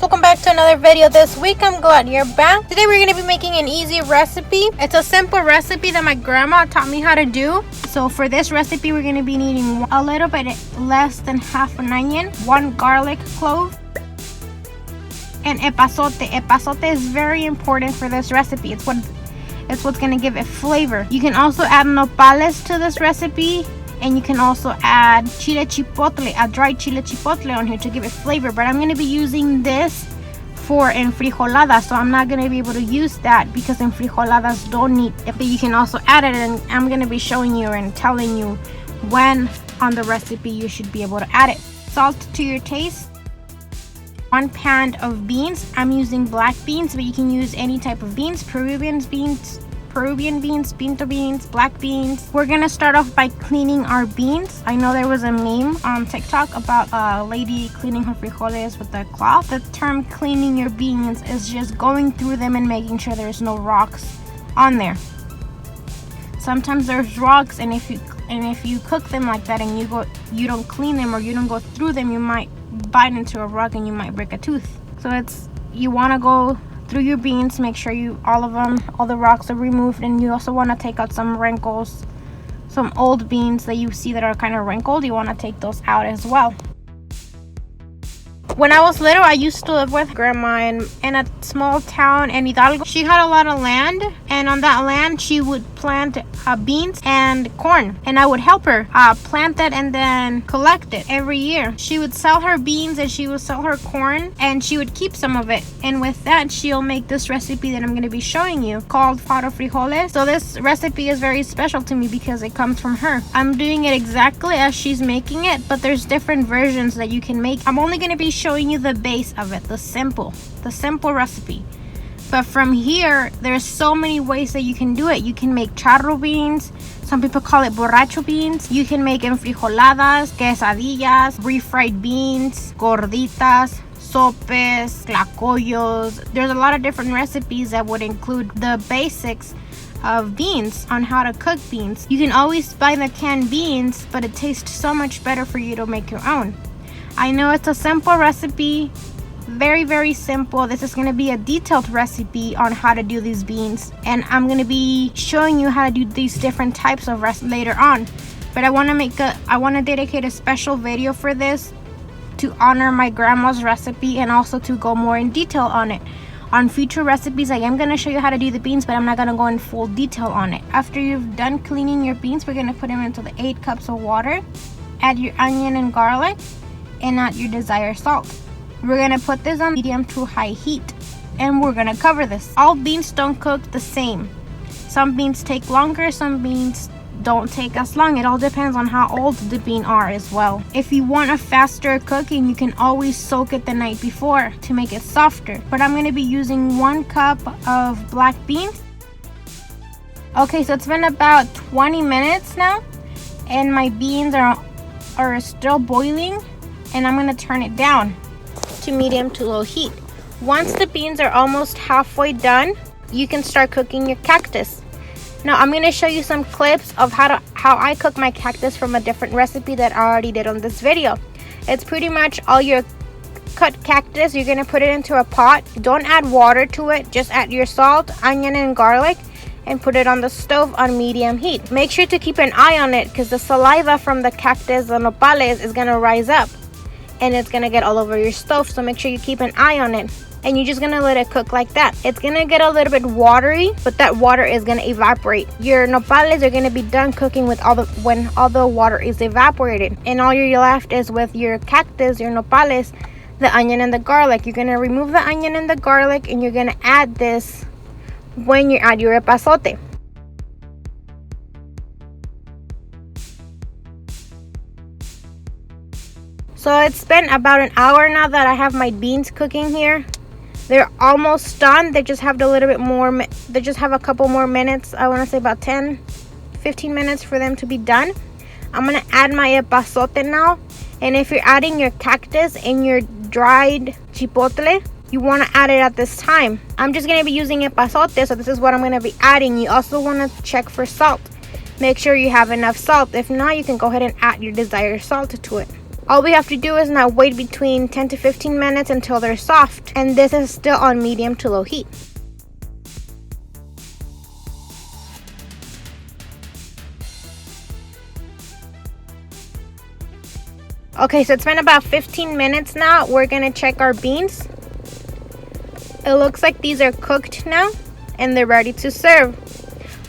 welcome back to another video. This week I'm glad you're back. Today we're going to be making an easy recipe. It's a simple recipe that my grandma taught me how to do. So for this recipe we're going to be needing a little bit less than half an onion, 1 garlic clove, and epazote. Epazote is very important for this recipe. It's what's going to give it flavor. You can also add nopales to this recipe. And you can also add chile chipotle, a dried chile chipotle on here to give it flavor. But I'm going to be using this for enfrijoladas, so I'm not going to be able to use that because enfrijoladas don't need it. But you can also add it, and I'm going to be showing you and telling you when on the recipe you should be able to add it. Salt to your taste. 1 pan of beans. I'm using black beans, but you can use any type of beans. Peruvian beans, pinto beans, black beans. We're gonna start off by cleaning our beans. I know there was a meme on TikTok about a lady cleaning her frijoles with a cloth. The term cleaning your beans is just going through them and making sure there's no rocks on there. Sometimes there's rocks, and if you cook them like that and you don't clean them or you don't go through them, you might bite into a rock and you might break a tooth. So you want to go through your beans, make sure all the rocks are removed, and you also want to take out some wrinkles, some old beans that you see that are kind of wrinkled. You want to take those out as well. When I was little, I used to live with grandma in a small town in Hidalgo. She had a lot of land, and on that land she would plant beans and corn, and I would help her plant that and then collect it every year. She would sell her beans and she would sell her corn, and she would keep some of it, and with that she'll make this recipe that I'm going to be showing you called faro frijoles. So this recipe is very special to me because it comes from her. I'm doing it exactly as she's making it, but there's different versions that you can make. I'm only going to be showing you the base of it, the simple recipe. But from here, there's so many ways that you can do it. You can make charro beans. Some people call it borracho beans. You can make enfrijoladas, quesadillas, refried beans, gorditas, sopes, tlacoyos. There's a lot of different recipes that would include the basics of beans on how to cook beans. You can always buy the canned beans, but it tastes so much better for you to make your own. I know it's a simple recipe, very, very simple. This is going to be a detailed recipe on how to do these beans, and I'm going to be showing you how to do these different types of later on. But I want to dedicate a special video for this to honor my grandma's recipe and also to go more in detail on it. On future recipes, I am going to show you how to do the beans, but I'm not going to go in full detail on it. After you've done cleaning your beans, we're going to put them into the 8 cups of water. Add your onion and garlic, and add your desired salt. We're gonna put this on medium to high heat, and we're gonna cover this. All beans don't cook the same. Some beans take longer, some beans don't take as long. It all depends on how old the beans are as well. If you want a faster cooking, you can always soak it the night before to make it softer. But I'm gonna be using 1 cup of black beans. Okay, so it's been about 20 minutes now, and my beans are still boiling. And I'm going to turn it down to medium to low heat. Once the beans are almost halfway done, you can start cooking your cactus. Now I'm going to show you some clips of how I cook my cactus from a different recipe that I already did on this video. It's pretty much all your cut cactus. You're going to put it into a pot. Don't add water to it. Just add your salt, onion, and garlic, and put it on the stove on medium heat. Make sure to keep an eye on it because the saliva from the cactus, the nopales, is going to rise up. And it's gonna get all over your stove, so make sure you keep an eye on it. And you're just gonna let it cook like that. It's gonna get a little bit watery, but that water is gonna evaporate. Your nopales are gonna be done cooking when all the water is evaporated, and all you're left is with your cactus, your nopales, the onion and the garlic. You're gonna remove the onion and the garlic, and you're gonna add this when you add your epazote. So it's been about an hour now that I have my beans cooking here. They're almost done. They just have a couple more minutes. I want to say about 10-15 minutes for them to be done. I'm going to add my epazote now. And if you're adding your cactus and your dried chipotle, you want to add it at this time. I'm just going to be using epazote, so this is what I'm going to be adding. You also want to check for salt. Make sure you have enough salt. If not, you can go ahead and add your desired salt to it. All we have to do is now wait between 10 to 15 minutes until they're soft. And this is still on medium to low heat. Okay, so it's been about 15 minutes now. We're gonna check our beans. It looks like these are cooked now and they're ready to serve.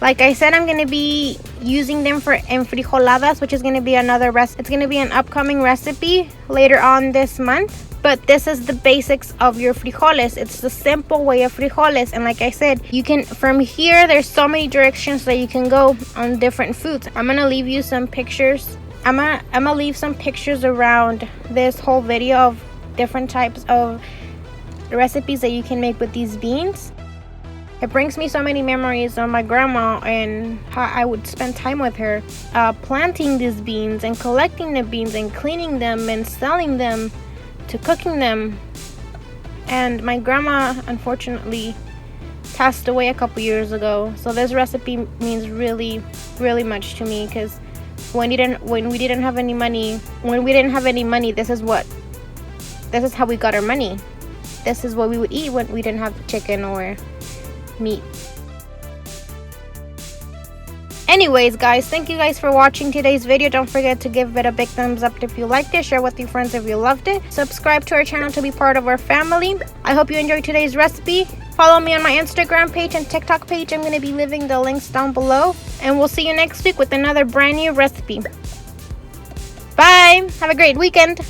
Like I said, I'm gonna be using them for enfrijoladas, which is gonna be another recipe. It's gonna be an upcoming recipe later on this month. But this is the basics of your frijoles. It's the simple way of frijoles. And like I said, you can, from here, there's so many directions that you can go on different foods. I'm gonna leave you some pictures. I'm gonna leave some pictures around this whole video of different types of recipes that you can make with these beans. It brings me so many memories of my grandma and how I would spend time with her planting these beans and collecting the beans and cleaning them and selling them to cooking them. And my grandma unfortunately passed away a couple years ago, so this recipe means really, really much to me, because when we didn't have any money, this is how we got our money. This is what we would eat when we didn't have chicken or meat. Anyways, guys, thank you guys for watching today's video. Don't forget to give it a big thumbs up if you liked it. Share with your friends if you loved it. Subscribe to our channel to be part of our family. I hope you enjoyed today's recipe. Follow me on my Instagram page and TikTok page. I'm going to be leaving the links down below. And we'll see you next week with another brand new recipe. Bye! Have a great weekend!